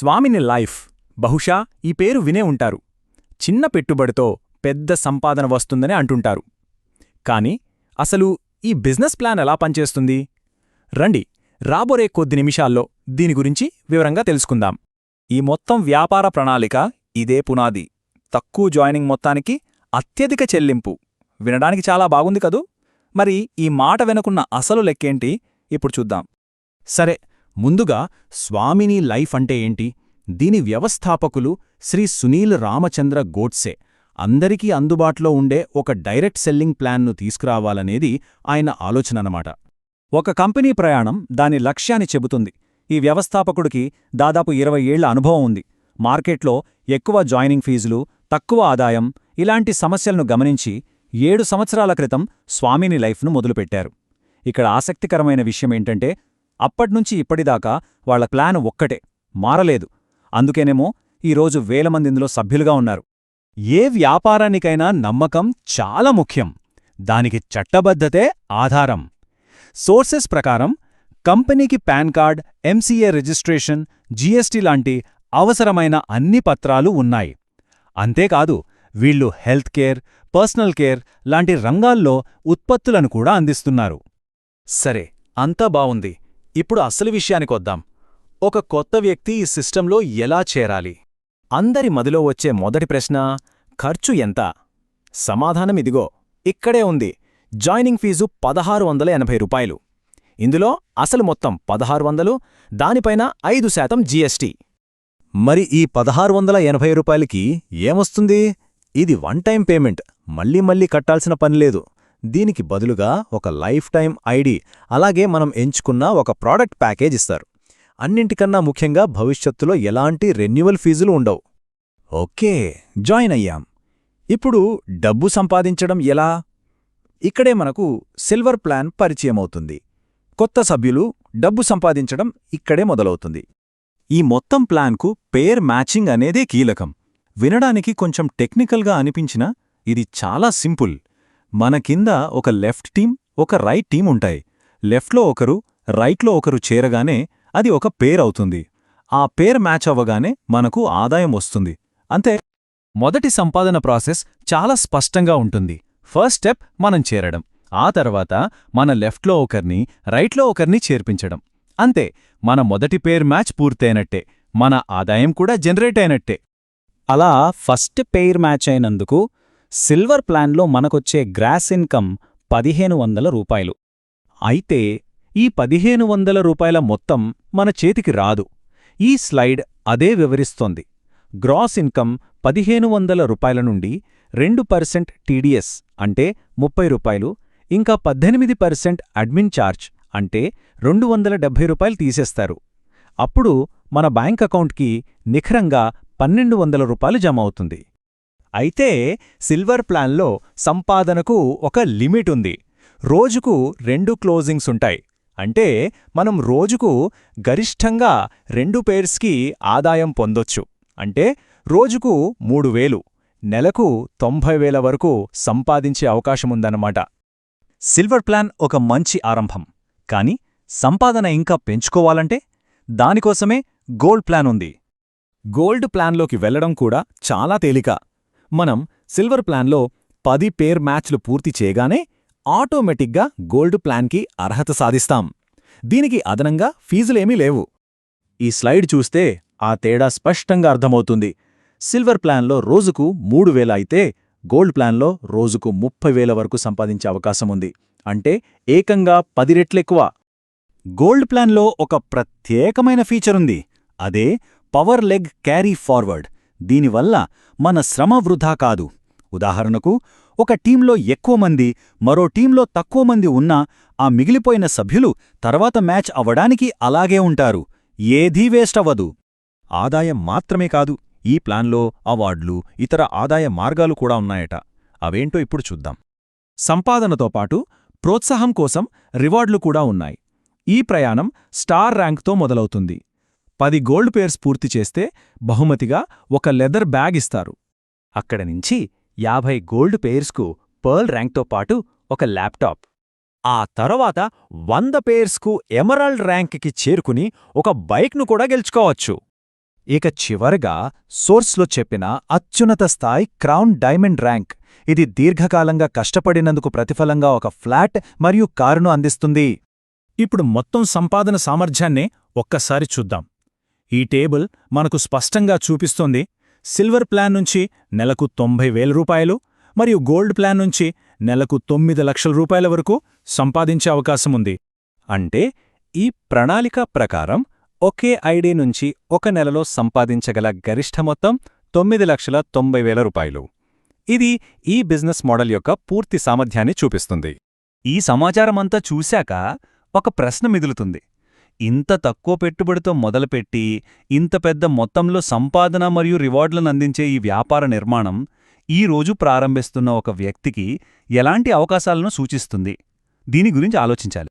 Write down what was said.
స్వామిని లైఫ్ బహుశా ఈ పేరు వినే ఉంటారు. చిన్న పెట్టుబడితో పెద్ద సంపాదన వస్తుందని అంటుంటారు. కాని అసలు ఈ బిజినెస్ ప్లాన్ ఎలా పనిచేస్తుంది? రండి, రాబోయే కొద్ది నిమిషాల్లో దీని గురించి వివరంగా తెలుసుకుందాం. ఈ మొత్తం వ్యాపార ప్రణాళిక ఇదే పునాది. తక్కువ జాయినింగ్ మొత్తానికి అత్యధిక చెల్లింపు. వినడానికి చాలా బాగుంది కదూ? మరి ఈ మాట వెనుకున్న అసలు లెక్కేంటి ఇప్పుడు చూద్దాం. సరే, ముందుగా స్వామిని లైఫ్ అంటే ఏంటి? దీని వ్యవస్థాపకులు శ్రీ సునీల్ రామచంద్ర గోడ్సే. అందరికీ అందుబాటులో ఉండే ఒక డైరెక్ట్ సెల్లింగ్ ప్లాన్ను తీసుకురావాలనేది ఆయన ఆలోచనన్నమాట. ఒక కంపెనీ ప్రయాణం దాని లక్ష్యాన్ని చెబుతుంది. ఈ వ్యవస్థాపకుడికి దాదాపు 20 ఏళ్ల అనుభవం ఉంది. మార్కెట్లో ఎక్కువ జాయినింగ్ ఫీజులు, తక్కువ ఆదాయం ఇలాంటి సమస్యలను గమనించి 7 సంవత్సరాల క్రితం స్వామిని లైఫ్ను మొదలుపెట్టారు. ఇక్కడ ఆసక్తికరమైన విషయమేంటంటే అప్పట్నుంచి ఇప్పటిదాకా వాళ్ల ప్లాన్ ఒక్కటే, మారలేదు. అందుకేనేమో ఈరోజు వేల మంది ఇందులో సభ్యులుగా ఉన్నారు. ఏ వ్యాపారానికైనా నమ్మకం చాలా ముఖ్యం. దానికి చట్టబద్ధతే ఆధారం. సోర్సెస్ ప్రకారం కంపెనీకి pan card, MCA registration, GST లాంటి అవసరమైన అన్ని పత్రాలు ఉన్నాయి. అంతేకాదు, వీళ్లు హెల్త్ కేర్, పర్సనల్ కేర్ లాంటి రంగాల్లో ఉత్పత్తులను కూడా అందిస్తున్నారు. సరే, అంతా బావుంది. ఇప్పుడు అసలు విషయానికొద్దాం. ఒక కొత్త వ్యక్తి ఈ సిస్టంలో ఎలా చేరాలి? అందరి మదిలో వచ్చే మొదటి ప్రశ్న, ఖర్చు ఎంత? సమాధానం ఇదిగో, ఇక్కడే ఉంది. జాయినింగ్ ఫీజు 1680 రూపాయలు. ఇందులో అసలు మొత్తం 1600, దానిపైన 5% జీఎస్టీ. మరి ఈ 1680 రూపాయలకి ఏమొస్తుంది? ఇది వన్ టైం పేమెంట్, మళ్ళీ కట్టాల్సిన పనిలేదు. దీనికి బదులుగా ఒక లైఫ్ టైం ఐడి, అలాగే మనం ఎంచుకున్న ఒక ప్రాడక్ట్ ప్యాకేజ్ ఇస్తారు. అన్నింటికన్నా ముఖ్యంగా భవిష్యత్తులో ఎలాంటి రెన్యువల్ ఫీజులు ఉండవు. ఓకే, జాయిన్ అయ్యాం. ఇప్పుడు డబ్బు సంపాదించడం ఎలా? ఇక్కడే మనకు సిల్వర్ ప్లాన్ పరిచయమవుతుంది. కొత్త సభ్యులు డబ్బు సంపాదించడం ఇక్కడే మొదలవుతుంది. ఈ మొత్తం ప్లాన్కు పేర్ మ్యాచింగ్ అనేదే కీలకం. వినడానికి కొంచెం టెక్నికల్గా అనిపించినా ఇది చాలా సింపుల్. మన కింద ఒక లెఫ్ట్ టీం, ఒక రైట్ టీం ఉంటాయి. లెఫ్ట్లో ఒకరు, రైట్లో ఒకరు చేరగానే అది ఒక పేర్ అవుతుంది. ఆ పేర్ మ్యాచ్ అవ్వగానే మనకు ఆదాయం వస్తుంది. అంతే. మొదటి సంపాదన ప్రాసెస్ చాలా స్పష్టంగా ఉంటుంది. ఫస్ట్ స్టెప్ మనం చేరడం. ఆ తర్వాత మన లెఫ్ట్లో ఒకర్ని, రైట్లో ఒకర్ని చేర్పించడం. అంతే, మన మొదటి పేర్ మ్యాచ్ పూర్తయినట్టే. మన ఆదాయం కూడా జనరేట్ అయినట్టే. అలా ఫస్ట్ పెయిర్ మ్యాచ్ అయినందుకు సిల్వర్ ప్లాన్లో మనకొచ్చే గ్రాస్ ఇన్కమ్ 1500 రూపాయలు. అయితే ఈ 1500 రూపాయల మొత్తం మన చేతికి రాదు. ఈ స్లైడ్ అదే వివరిస్తోంది. గ్రాస్ ఇన్కమ్ 1500 రూపాయల నుండి 2% టీడీఎస్ అంటే 30 రూపాయలు, ఇంకా 18% అడ్మిన్ ఛార్జ్ అంటే 270 రూపాయలు తీసేస్తారు. అప్పుడు మన బ్యాంక్ అకౌంట్కి నిఖరంగా 1200 రూపాయలు జమ అవుతుంది. అయితే సిల్వర్ ప్లాన్లో సంపాదనకు ఒక లిమిట్ ఉంది. రోజుకు 2 క్లోజింగ్స్ ఉంటాయి. అంటే మనం రోజుకు గరిష్ఠంగా 2 పేర్స్కి ఆదాయం పొందొచ్చు. అంటే రోజుకు 3000, నెలకు 90,000 వరకు సంపాదించే అవకాశముందన్నమాట. సిల్వర్ ప్లాన్ ఒక మంచి ఆరంభం. కాని సంపాదన ఇంకా పెంచుకోవాలంటే దానికోసమే గోల్డ్ ప్లాన్ ఉంది. గోల్డ్ ప్లాన్లోకి వెళ్లడం కూడా చాలా తేలిక. మనం సిల్వర్ ప్లాన్లో 10 పేర్ మ్యాచ్లు పూర్తి చేయగానే ఆటోమేటిక్గా గోల్డ్ ప్లాన్కి అర్హత సాధిస్తాం. దీనికి అదనంగా ఫీజులేమీ లేవు. ఈ స్లైడ్ చూస్తే ఆ తేడా స్పష్టంగా అర్థమవుతుంది. సిల్వర్ ప్లాన్లో రోజుకు 3000 అయితే గోల్డ్ ప్లాన్లో రోజుకు 30,000 వరకు సంపాదించే అవకాశముంది. అంటే ఏకంగా 10 రెట్లెక్కువ. గోల్డ్ ప్లాన్లో ఒక ప్రత్యేకమైన ఫీచరుంది. అదే పవర్ లెగ్ క్యారీ ఫార్వర్డ్. దీనివల్ల మన శ్రమ వృధా కాదు. ఉదాహరణకు, ఒక టీంలో ఎక్కువ మంది, మరో టీంలో తక్కువ మంది ఉన్నా ఆ మిగిలిపోయిన సభ్యులు తర్వాత మ్యాచ్ అవ్వడానికి అలాగే ఉంటారు. ఏదీ వేస్ట్ అవ్వదు. ఆదాయం మాత్రమే కాదు, ఈ ప్లాన్లో అవార్డులు, ఇతర ఆదాయ మార్గాలు కూడా ఉన్నాయట. అవేంటో ఇప్పుడు చూద్దాం. సంపాదనతో పాటు ప్రోత్సాహం కోసం రివార్డులు కూడా ఉన్నాయి. ఈ ప్రయాణం స్టార్ ర్యాంక్తో మొదలవుతుంది. 10 గోల్డ్ పేర్స్ పూర్తి చేస్తే బహుమతిగా ఒక లెదర్ బ్యాగ్ ఇస్తారు. అక్కడి నుంచి 50 గోల్డ్ పేర్స్కు పర్ల్ ర్యాంక్తో పాటు ఒక ల్యాప్టాప్. ఆ తర్వాత 100 పేర్స్కు ఎమరాల్డ్ ర్యాంక్కి చేరుకుని ఒక బైక్ను కూడా గెలుచుకోవచ్చు. ఇక చివరగా సోర్స్లో చెప్పిన అత్యున్నత స్థాయి క్రౌన్ డైమండ్ ర్యాంక్. ఇది దీర్ఘకాలంగా కష్టపడినందుకు ప్రతిఫలంగా ఒక ఫ్లాట్ మరియు కారును అందిస్తుంది. ఇప్పుడు మొత్తం సంపాదన సామర్థ్యాన్నే ఒక్కసారి చూద్దాం. ఈ టేబుల్ మనకు స్పష్టంగా చూపిస్తోంది సిల్వర్ ప్లాన్ నుంచి నెలకు 90,000 రూపాయలు మరియు గోల్డ్ ప్లాన్ నుంచి నెలకు 9 లక్షల రూపాయల వరకు సంపాదించే అవకాశముంది. అంటే ఈ ప్రణాళిక ప్రకారం ఒకే ఐడి నుంచి ఒక నెలలో సంపాదించగల గరిష్ఠ మొత్తం 9,90,000 రూపాయలు. ఇది ఈ బిజినెస్ మోడల్ యొక్క పూర్తి సామర్థ్యాన్ని చూపిస్తుంది. ఈ సమాచారమంతా చూశాక ఒక ప్రశ్న మిగులుతుంది. ఇంత తక్కువ పెట్టుబడితో మొదలుపెట్టి ఇంత పెద్ద మొత్తంలో సంపాదన మరియు రివార్డులను అందించే ఈ వ్యాపార నిర్మాణం ఈ రోజు ప్రారంభిస్తున్న ఒక వ్యక్తికి ఎలాంటి అవకాశాలను సూచిస్తుంది? దీని గురించి ఆలోచించాలి.